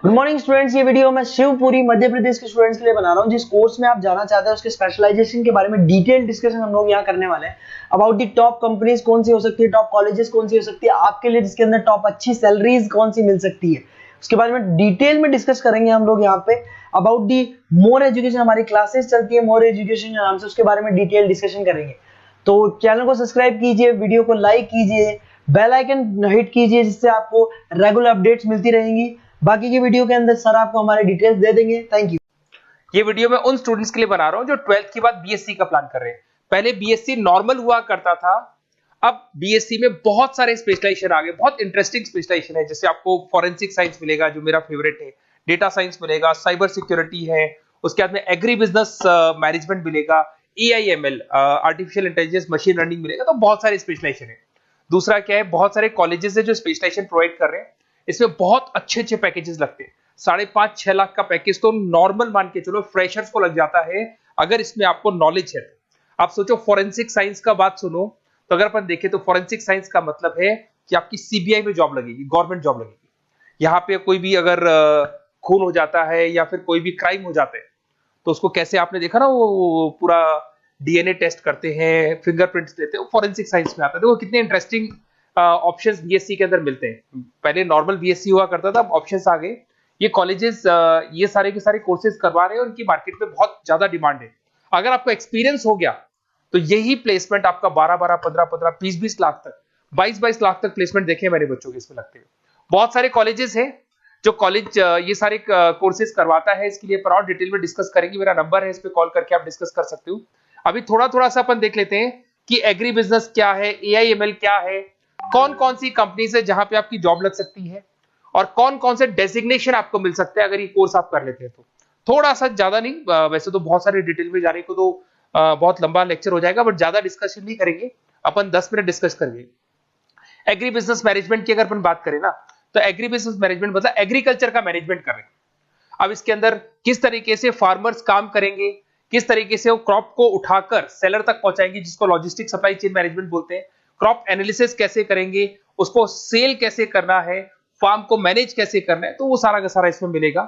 Good morning students, ये video मैं शिवपुरी मध्य प्रदेश के स्टूडेंट्स के लिए बना रहा हूँ। जिस कोर्स में आप जाना चाहते हैं उसके स्पेशलाइजेशन के बारे में डिटेल डिस्कशन हम लोग यहाँ करने वाले हैं। अबाउट दी टॉप कंपनीज कौन सी हो सकती है, टॉप कॉलेजेस कौन सी हो सकती है आपके लिए, जिसके अंदर टॉप अच्छी सैलरीज कौन सी मिल सकती है, उसके बारे में डिटेल में डिस्कस करेंगे हम लोग यहाँ पे। अबाउट दी मोर एजुकेशन, हमारी क्लासेस चलती है मोर एजुकेशन नाम से, उसके बारे में डिटेल डिस्कशन करेंगे। तो चैनल को सब्सक्राइब कीजिए, वीडियो को लाइक कीजिए, बेल आइकन हिट कीजिए, जिससे आपको रेगुलर अपडेट्स मिलती रहेंगी। बाकी की वीडियो के अंदर सर आपको हमारे डिटेल्स दे देंगे। Thank you. ये वीडियो मैं उन स्टूडेंट्स के लिए बना रहा हूं जो 12th के बाद बीएससी का प्लान कर रहे हैं। पहले बीएससी नॉर्मल हुआ करता था, अब बीएससी में बहुत सारे स्पेशलाइजेशन आ गए, बहुत इंटरेस्टिंग स्पेशलाइजेशन है। जैसे आपको फॉरेंसिक साइंस मिलेगा जो मेरा फेवरेट है, डेटा साइंस मिलेगा, साइबर सिक्योरिटी है, उसके बाद में एग्री बिजनेस मैनेजमेंट मिलेगा, AIML artificial intelligence machine learning मिलेगा। तो बहुत सारे स्पेशलाइजेशन है। दूसरा क्या है, बहुत सारे कॉलेजेस है जो स्पेशलाइजेशन प्रोवाइड कर रहे हैं। इसमें बहुत अच्छे अच्छे पैकेजेस लगते हैं। 5.5-6 लाख का पैकेज तो नॉर्मल मान के चलो फ्रेशर्स को लग जाता है, अगर इसमें आपको नॉलेज है तो। आप सोचो फॉरेंसिक साइंस का बात सुनो, तो अगर अपन देखें तो फॉरेंसिक साइंस का मतलब है कि आपकी सीबीआई में जॉब लगेगी, गवर्नमेंट जॉब लगेगी। यहाँ पे कोई भी अगर खून हो जाता है या फिर कोई भी क्राइम हो जाते हैं, तो उसको कैसे आपने देखा ना, वो पूरा डीएनए टेस्ट करते हैं, फिंगरप्रिंट्स लेते हैं, वो फॉरेंसिक साइंस में आता है। देखो कितने इंटरेस्टिंग ऑप्शंस बीएससी के अंदर मिलते हैं। पहले नॉर्मल बीएससी हुआ करता था, अब ऑप्शंस आ गए। ये कॉलेजेस ये सारे के सारे कोर्सेज करवा रहे हैं और उनकी मार्केट में बहुत ज्यादा डिमांड है। अगर आपको एक्सपीरियंस हो गया तो यही प्लेसमेंट आपका 12-12, 15-15, 20-20 लाख तक, 22-22 लाख तक प्लेसमेंट देखे मैंने बच्चों के इसमें लगते हुए। बहुत सारे कॉलेजेस हैं जो कॉलेज ये सारे कोर्सेज करवाता है। इसके लिए पर और डिटेल में डिस्कस करेंगे। मेरा नंबर है, इस पे कॉल करके आप डिस्कस कर सकते हो। अभी थोड़ा थोड़ा सा अपन देख लेते हैं कि एग्री बिजनेस क्या है, एआईएमएल क्या है, कौन कौन सी कंपनीज है जहां पे आपकी जॉब लग सकती है, और कौन कौन से डेजिग्नेशन आपको मिल सकते हैं अगर ये कोर्स आप कर लेते हैं तो। थोड़ा सा, ज्यादा नहीं, वैसे तो बहुत सारे डिटेल में जाने को तो बहुत लंबा लेक्चर हो जाएगा, बट ज्यादा डिस्कशन नहीं करेंगे अपन, 10 मिनट डिस्कस करेंगे। एग्री बिजनेस मैनेजमेंट की अगर अपन बात करें ना, तो एग्री बिजनेस मैनेजमेंट मतलब एग्रीकल्चर का मैनेजमेंट कर रहे हैं। अब इसके अंदर किस तरीके से फार्मर्स काम करेंगे, किस तरीके से वो क्रॉप को उठाकर सेलर तक पहुंचाएंगे, जिसको लॉजिस्टिक सप्लाई चेन मैनेजमेंट बोलते हैं। क्रॉप एनालिसिस कैसे करेंगे, उसको सेल कैसे करना है, फार्म को मैनेज कैसे करना है, तो वो सारा का सारा इसमें मिलेगा।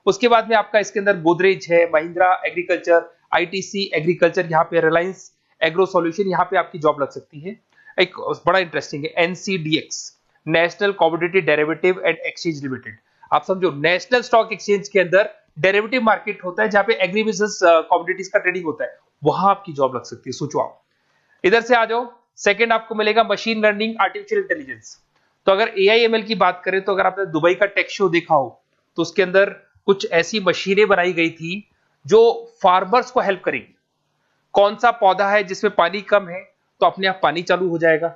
उसके बाद में आपका इसके अंदर गोदरेज है, महिंद्रा एग्रीकल्चर, आईटीसी एग्रीकल्चर, यहाँ पे रिलायंस एग्रो सॉल्यूशन, यहाँ पे आपकी जॉब लग सकती है। एक बड़ा इंटरेस्टिंग है NCDEX, national commodity derivative and exchange limited. आप समझो, नेशनल स्टॉक एक्सचेंज के अंदर डेरिवेटिव मार्केट होता है जहां पे एग्री बिजनेस कमोडिटीज का ट्रेडिंग होता है, वहां आपकी जॉब लग सकती है। सोचो आप, इधर से आ जाओ। सेकंड आपको मिलेगा मशीन लर्निंग आर्टिफिशियल इंटेलिजेंस। तो अगर एआईएमएल की बात करें, तो अगर आपने दुबई का टेक शो देखा हो, तो उसके अंदर कुछ ऐसी मशीनें बनाई गई थी जो फार्मर्स को हेल्प करेंगी। कौन सा पौधा है जिसमें पानी कम है, तो अपने आप पानी चालू हो जाएगा।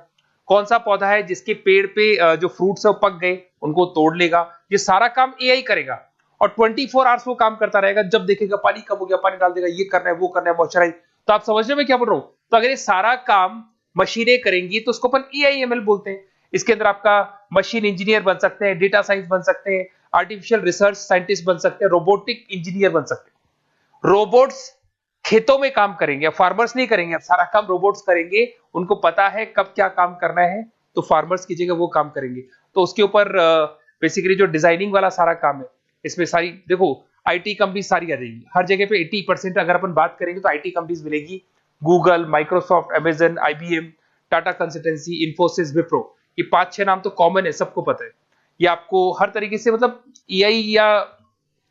कौन सा पौधा है जिसके पेड़ पे जो फ्रूट्स है वो पक गए, उनको तोड़ लेगा। ये सारा काम एआई करेगा और 24 आवर्स वो काम करता रहेगा। जब देखेगा पानी कम हो गया, पानी डाल देगा, ये करना है, वो करना है, मॉइस्चराइज। तो आप समझ रहे हो मैं क्या बोल रहा हूं? तो अगर ये सारा काम मशीनें करेंगी तो उसको अपन एआईएमएल बोलते हैं। इसके अंदर आपका मशीन इंजीनियर बन सकते हैं, डेटा साइंस बन सकते हैं, आर्टिफिशियल रिसर्च साइंटिस्ट बन सकते हैं, रोबोटिक इंजीनियर बन सकते हैं। रोबोट्स खेतों में काम करेंगे, फार्मर्स नहीं करेंगे, अब सारा काम रोबोट्स करेंगे। उनको पता है कब क्या काम करना है, तो फार्मर्स की जगह वो काम करेंगे। तो उसके ऊपर बेसिकली जो डिजाइनिंग वाला सारा काम है, इसमें सारी देखो आईटी कंपनी सारी आ जाएगी। हर जगह पे 80% अगर अपन बात करेंगे तो आईटी कंपनीज मिलेगी। Google, Microsoft, Amazon, IBM, Tata consultancy, Infosys, Wipro, ये 5-6 नाम तो कॉमन है, सबको पता है। ये आपको हर तरीके से, मतलब एआई या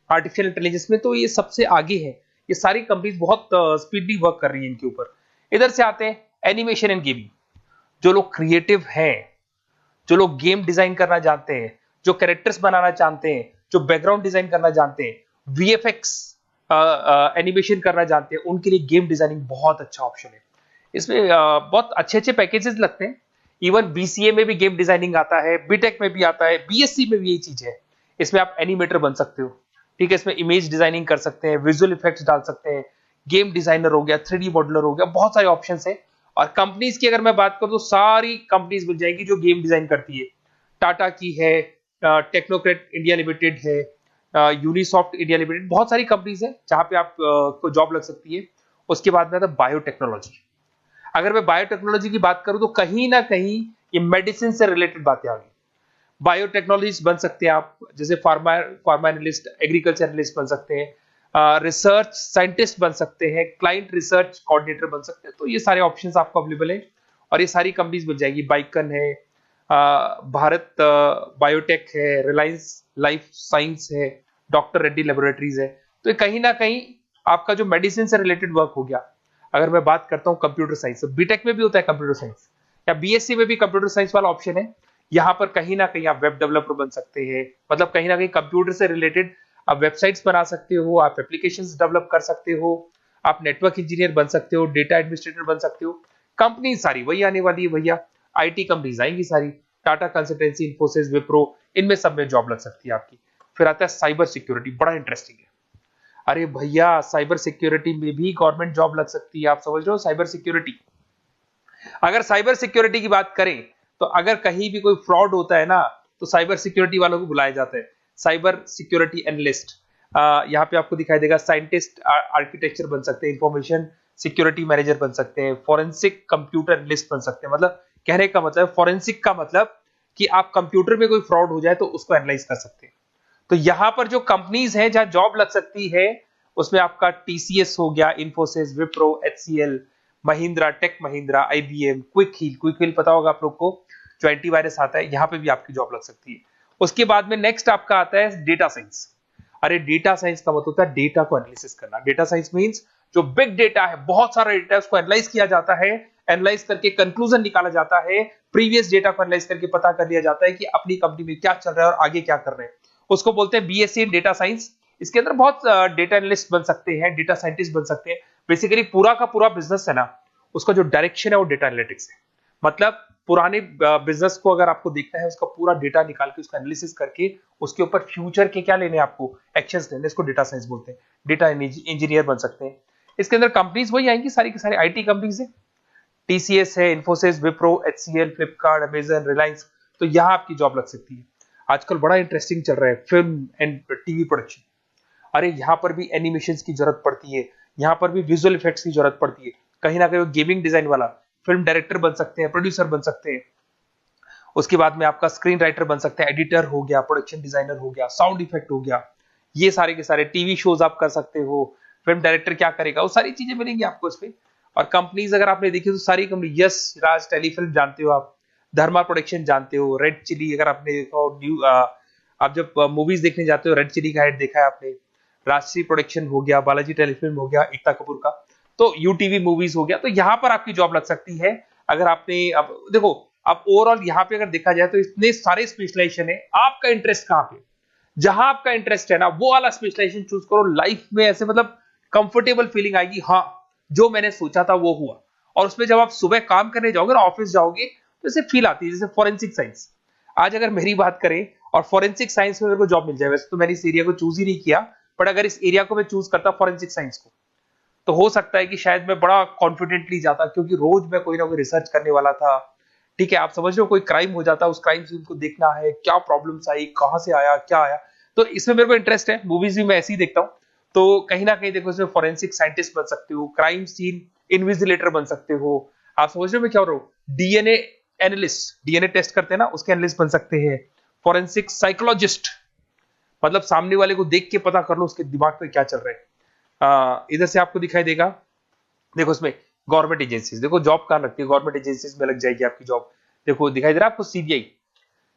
आर्टिफिशियल इंटेलिजेंस में तो ये सबसे आगे है। ये सारी कंपनीज बहुत स्पीडली वर्क कर रही है इनके ऊपर। इधर से आते हैं एनिमेशन एंड गेमिंग। जो लोग क्रिएटिव हैं, जो लोग गेम डिजाइन करना जानते हैं, जो कैरेक्टर्स बनाना चाहते हैं, जो बैकग्राउंड डिजाइन करना जानते हैं, वीएफएक्स एनिमेशन करना जानते हैं, उनके लिए गेम डिजाइनिंग बहुत अच्छा ऑप्शन है। इसमें बहुत अच्छे अच्छे पैकेजेस लगते हैं। इवन बीसीए में भी गेम डिजाइनिंग आता है, बीटेक में भी आता है, बीएससी में भी यही चीज है। इसमें आप एनिमेटर बन सकते हो, ठीक है। इसमें इमेज डिजाइनिंग कर सकते हैं, विजुअल इफेक्ट्स डाल सकते हैं, गेम डिजाइनर हो गया, 3D मॉडलर हो गया, बहुत सारे ऑप्शंस हैं। और कंपनीज की अगर मैं बात करूं तो सारी कंपनीज मिल जाएंगी जो गेम डिजाइन करती है। टाटा की है, टेक्नोक्रेट इंडिया लिमिटेड है, यूनिसॉफ्ट इंडिया लिमिटेड, बहुत सारी कंपनीज है जहां पे आप को जॉब लग सकती है। उसके बाद में आता है बायोटेक्नोलॉजी। अगर मैं बायोटेक्नोलॉजी की बात करूं तो कहीं ना कहीं ये मेडिसिन से रिलेटेड बातें आ गई। बायोटेक्नोलॉजिस्ट बन सकते हैं आप, जैसे फार्मा एनालिस्ट, एग्रीकल्चर एनालिस्ट बन सकते हैं, रिसर्च साइंटिस्ट बन सकते हैं, क्लाइंट रिसर्च कोऑर्डिनेटर बन सकते हैं। तो ये सारे ऑप्शंस आपको अवेलेबल है और ये सारी कंपनीज मिल जाएगी। बाइकन है, भारत बायोटेक है, रिलायंस लाइफ साइंस है, डॉक्टर रेड्डी लेबोरेटरीज है। तो ये कहीं ना कहीं आपका जो मेडिसिन से रिलेटेड वर्क हो गया। अगर मैं बात करता हूँ कंप्यूटर साइंस, बीटेक में भी होता है कंप्यूटर साइंस, या बीएससी में भी कंप्यूटर साइंस वाला ऑप्शन है। यहाँ पर कहीं ना कहीं आप वेब डेवलपर बन सकते हैं, मतलब कहीं ना कहीं कंप्यूटर से रिलेटेड आप वेबसाइट्स बना सकते हो, आप एप्लीकेशंस डेवलप कर सकते हो, आप नेटवर्क इंजीनियर बन सकते हो, डेटा एडमिनिस्ट्रेटर बन सकते हो। कंपनी सारी वही आने वाली है भैया, आईटी कंपनीज आएंगी सारी, टाटा कंसल्टेंसी, इन्फोसिस, विप्रो, इनमें सब में जॉब लग सकती है आपकी। फिर आता है साइबर सिक्योरिटी, बड़ा इंटरेस्टिंग है। अरे भैया साइबर सिक्योरिटी में भी गवर्नमेंट जॉब लग सकती है, आप समझ रहे हो। साइबर सिक्योरिटी, अगर साइबर सिक्योरिटी की बात करें तो अगर कहीं भी कोई फ्रॉड होता है ना, तो साइबर सिक्योरिटी वालों को बुलाया जाता है, साइबर सिक्योरिटी एनालिस्ट। यहाँ पे आपको दिखाई देगा, साइंटिस्ट आर्किटेक्चर बन सकते हैं, इंफॉर्मेशन सिक्योरिटी मैनेजर बन सकते हैं, फॉरेंसिक कंप्यूटर एनालिस्ट बन सकते हैं। मतलब कहने का मतलब, फॉरेंसिक का मतलब कि आप कंप्यूटर में कोई फ्रॉड हो जाए तो उसको एनालाइज कर सकते हैं। तो यहां पर जो कंपनीज हैं जहां जॉब लग सकती है, उसमें आपका टीसीएस हो गया, Infosys, Wipro, HCL, Mahindra, Tech Mahindra, IBM, Quick Heal पता होगा आप लोग को, जो एंटीवायरस आता है, यहां पे भी आपकी जॉब लग सकती है। उसके बाद में नेक्स्ट आपका आता है डेटा साइंस। अरे डेटा साइंस का मतलब होता है डेटा को एनालिसिस करना। डेटा साइंस मींस जो बिग डेटा है, बहुत सारा डेटा है, उसको एनालाइज किया जाता है, एनालाइज करके कंक्लूजन निकाला जाता है, प्रीवियस डेटा को एनालाइज करके पता कर लिया जाता है कि अपनी कंपनी में क्या चल रहा है और आगे क्या कर रहे हैं। उसको बोलते हैं बीएससी इन डेटा साइंस। इसके अंदर बहुत डेटा एनालिस्ट बन सकते हैं, डेटा साइंटिस्ट बन सकते हैं। बेसिकली पूरा का पूरा बिजनेस है ना, उसका जो डायरेक्शन है वो डेटा एनालिटिक्स है। मतलब पुराने बिजनेस को अगर आपको देखना है, उसका पूरा डेटा निकाल के उसका एनालिसिस करके उसके ऊपर फ्यूचर के क्या लेने, आपको एक्शंस लेने, इसको डेटा साइंस बोलते हैं। डेटा इंजीनियर बन सकते हैं। इसके अंदर कंपनीज वही आएंगी, सारी की सारी आईटी कंपनीज है, टीसीएस है, इन्फोसिस, विप्रो, एचसीएल, फ्लिपकार्ट, अमेजन, रिलायंस। तो यहां आपकी जॉब लग सकती है। आजकल बड़ा इंटरेस्टिंग चल रहा है फिल्म एंड टीवी प्रोडक्शन। अरे यहाँ पर भी एनिमेशन की जरूरत पड़ती है, यहाँ पर भी विजुअल इफेक्ट्स की जरूरत पड़ती है। कहीं ना कहीं गेमिंग डिजाइन वाला फिल्म डायरेक्टर बन सकते हैं, प्रोड्यूसर बन सकते हैं। उसके बाद में आपका स्क्रीन राइटर बन सकते हैं, एडिटर हो गया, प्रोडक्शन डिजाइनर हो गया, साउंड इफेक्ट हो गया, ये सारे के सारे टीवी शोज आप कर सकते हो। फिल्म डायरेक्टर क्या करेगा, वो सारी चीजें मिलेंगी आपको इसमें। और कंपनीज अगर आपने देखी तो सारी कंपनी, यस राज टेलीफिल्म जानते हो आप, धर्मा प्रोडक्शन जानते हो, रेड चिली अगर आपने देखा हो, आप जब मूवीज देखने जाते हो, रेड चिली का एड देखा है आपने, राजश्री प्रोडक्शन हो गया, बालाजी टेलीफिल्म हो गया एकता कपूर का, तो यूटीवी मूवीज हो गया। तो यहां पर आपकी जॉब लग सकती है। अगर आपने, अब देखो, अब ओवरऑल यहाँ पे अगर देखा जाए तो इतने सारे स्पेशलाइजेशन है, आपका इंटरेस्ट कहाँ पे, जहां आपका इंटरेस्ट है ना, वो वाला स्पेशलाइजेशन चूज करो। लाइफ में ऐसे मतलब कंफर्टेबल फीलिंग आएगी, हाँ जो मैंने सोचा था वो हुआ। और उसमें जब आप सुबह काम करने जाओगे ना, ऑफिस जाओगे, तो ऐसे फील आती है। जैसे फॉरेंसिक साइंस, आज अगर मेरी बात करें और फॉरेंसिक साइंस में मेरे को जॉब मिल जाए, वैसे तो मैंने इस एरिया को चूज ही नहीं किया, बट अगर इस एरिया को मैं चूज करता फॉरेंसिक साइंस को, तो हो सकता है कि शायद मैं बड़ा कॉन्फिडेंटली जाता, क्योंकि रोज मैं कोई ना कोई रिसर्च करने वाला था। ठीक है, आप समझ रहे हो, कोई क्राइम हो जाता, उस क्राइम सीन को देखना है, क्या प्रॉब्लम्स आई, कहां से आया, क्या आया। तो इसमें मेरे को इंटरेस्ट है, मूवीज भी मैं ऐसे ही देखता हूँ। तो कहीं ना कहीं देखो, इसमें फॉरेंसिक साइंटिस्ट बन सकते हो, क्राइम सीन इन्विजिलेटर बन सकते हो। आप समझ रहे हो मैं क्या हो रहा हूँ, डीएनए एनालिस्ट, डीएनए टेस्ट करते हैं ना, उसके एनालिस्ट बन सकते हैं। फॉरेंसिक साइकोलॉजिस्ट, मतलब सामने वाले को देख के पता कर लो उसके दिमाग में क्या चल रहा है। इधर से आपको दिखाई देगा, देखो इसमें गवर्नमेंट एजेंसीज, देखो जॉब कहां लगती है, गवर्नमेंट एजेंसीज में लग जाएगी आपकी जॉब। देखो दिखाई दे रहा है आपको, CBI,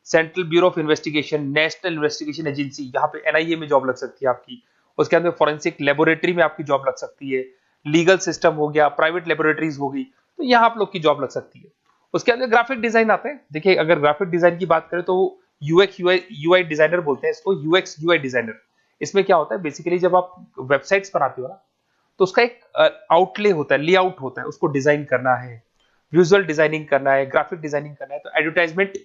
central bureau of investigation, national investigation agency, यहाँ पे एनआईए में जॉब लग सकती है आपकी। उसके अंदर फॉरेंसिक लेबोरेटरी में आपकी जॉब लग सकती है। लीगल सिस्टम हो गया, प्राइवेट लेबोरेटरीज हो गई, तो यहाँ आप लोग की जॉब लग सकती है। उसके अंदर ग्राफिक डिजाइन आता है। देखिए अगर ग्राफिक डिजाइन की बात करें तो यूएक्स यूआई डिजाइनर बोलते हैं इसको, यूएक्स यूआई डिजाइनर। इसमें क्या होता है, बेसिकली जब आप वेबसाइट्स बनाते हो ना, तो उसका एक आउटले होता है, लेआउट होता है, उसको डिजाइन करना है, विजुअल डिजाइनिंग करना है, ग्राफिक डिजाइनिंग करना है, तो एडवर्टाइजमेंट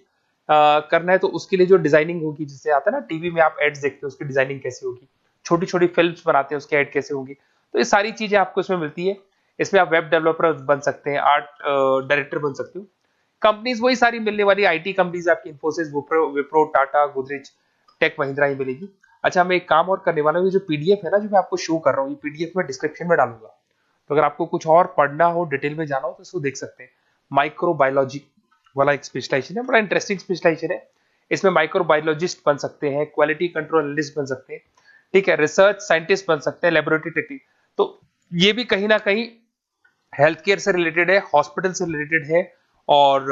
करना है, तो उसके लिए जो डिजाइनिंग होगी, जिससे आता है ना टीवी में आप एड्स देखते हो, उसकी डिजाइनिंग कैसे होगी, छोटी छोटी फिल्म्स बनाते हैं उसके एड कैसे होंगे, तो ये सारी चीजें आपको इसमें मिलती है। इसमें आप वेब डेवलपर बन सकते हैं, आर्ट डायरेक्टर बन सकते हो। कंपनीज वही सारी मिलने वाली आईटी कंपनीज आपकी, इन्फोसिस, विप्रो, टाटा, गोदरेज, टेक महिंद्रा ही मिलेगी। अच्छा, मैं एक काम और करने वाला हूँ, ये जो पीडीएफ है ना जो मैं आपको शो कर रहा हूँ, ये पीडीएफ में डिस्क्रिप्शन में डालूंगा, तो अगर आपको कुछ और पढ़ना हो, डिटेल में जाना हो, तो इसको देख सकते हैं। माइक्रोबायोलॉजी वाला एक स्पेशलाइजेशन है, बड़ा इंटरेस्टिंग स्पेशलाइजेशन है। इसमें माइक्रोबायोलॉजिस्ट बन सकते हैं, क्वालिटी कंट्रोल एनालिस्ट बन सकते हैं, ठीक है, रिसर्च साइंटिस्ट बन सकते हैं, लेबोरेटरी टेक्निक। तो ये भी कहीं ना कहीं हेल्थ केयर से रिलेटेड है, हॉस्पिटल से रिलेटेड है, और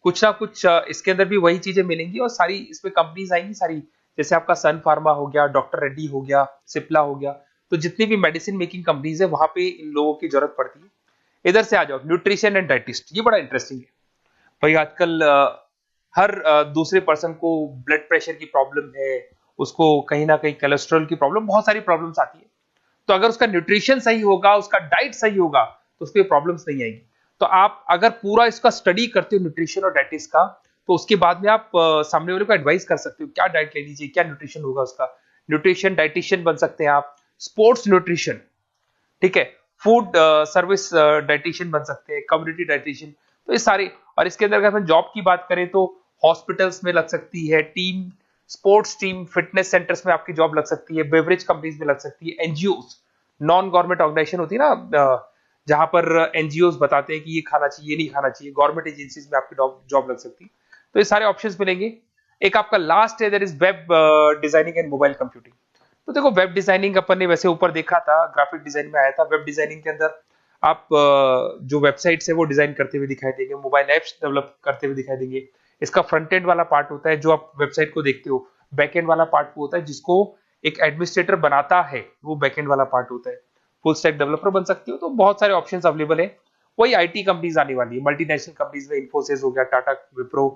कुछ ना कुछ इसके अंदर भी वही चीजें मिलेंगी, और सारी इसमें कंपनीज आएंगी सारी, जैसे आपका सन फार्मा हो गया, डॉक्टर रेड्डी हो गया, सिप्ला हो गया। तो जितनी भी मेडिसिन मेकिंग कंपनीज है वहां पे इन लोगों की जरूरत पड़ती है। इधर से आ जाओ, न्यूट्रिशन एंड डाइटिस्ट, ये बड़ा इंटरेस्टिंग है भाई। आजकल हर दूसरे पर्सन को ब्लड प्रेशर की प्रॉब्लम है, उसको कहीं ना कहीं कोलेस्ट्रॉल की प्रॉब्लम, बहुत सारी प्रॉब्लम्स आती है। तो अगर उसका न्यूट्रिशन सही होगा, उसका डाइट सही होगा, तो उसको प्रॉब्लम्स नहीं आएगी। तो आप अगर पूरा इसका स्टडी करते हो न्यूट्रिशन और डाइटिस का, तो उसके बाद में आप सामने वाले को एडवाइस कर सकते हो क्या डाइट लेनी चाहिए, क्या न्यूट्रिशन होगा उसका। न्यूट्रिशन डाइटिशियन बन सकते हैं आप, स्पोर्ट्स न्यूट्रिशन, ठीक है, फूड सर्विस डाइटिशियन बन सकते हैं, कम्युनिटी डाइटिशियन। तो ये सारे, और इसके अंदर अगर हम जॉब की बात करें तो हॉस्पिटल्स में लग सकती है, team sports team fitness centres में आपकी जॉब लग सकती है, बेवरेज कंपनीज में लग सकती है, एनजीओस नॉन गवर्नमेंट ऑर्गेनाइजेशन होती है ना, जहां पर एनजीओस बताते हैं कि ये खाना चाहिए, ये नहीं खाना चाहिए, गवर्नमेंट एजेंसीज में आपकी जॉब लग सकती है। तो ये सारे ऑप्शंस मिलेंगे। एक आपका लास्ट है, there is web designing and mobile computing. तो देखो वेब डिजाइनिंग अपन ने वैसे ऊपर देखा था, ग्राफिक डिजाइन में आया था। वेब डिजाइनिंग के अंदर आप जो वेबसाइट्स है वो डिजाइन करते हुए दिखाई देंगे, मोबाइल एप्स डेवलप करते हुए दिखाई देंगे। इसका फ्रंट एंड वाला पार्ट होता है जो आप वेबसाइट को देखते हो, बैक एंड वाला पार्ट वो होता है जिसको एक एडमिनिस्ट्रेटर बनाता है, वो बैक एंड वाला पार्ट होता है। फुल स्टैक डेवलपर बन सकते हो। तो बहुत सारे ऑप्शंस अवेलेबल है। वही आईटी कंपनीज आने वाली है, मल्टीनेशनल कंपनीज में इन्फोसिस हो गया, टाटा, विप्रो,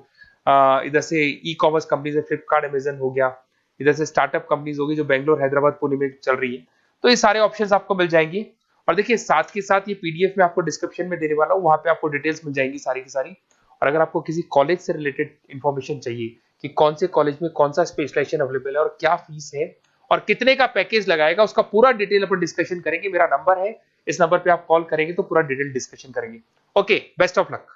इधर से ई कॉमर्स कंपनीज में फ्लिपकार्ट, अमेजन हो गया, इधर से स्टार्टअप कंपनीज होगी जो बेंगलोर, हैदराबाद, पुणे में चल रही है। तो ये सारे ऑप्शंस आपको मिल जाएंगे। और देखिए साथ के साथ ये पीडीएफ में आपको डिस्क्रिप्शन में देने वाला हूँ, वहां पे आपको डिटेल्स मिल जाएंगी सारी की सारी। और अगर आपको किसी कॉलेज से रिलेटेड इंफॉर्मेशन चाहिए कि कौन से कॉलेज में कौन सा स्पेशलाइजेशन अवेलेबल है और क्या फीस है और कितने का पैकेज लगाएगा, उसका पूरा डिटेल अपन डिस्कशन करेंगे। मेरा नंबर है, इस नंबर पे आप कॉल करेंगे तो पूरा डिटेल डिस्कशन करेंगे। Okay, best of luck.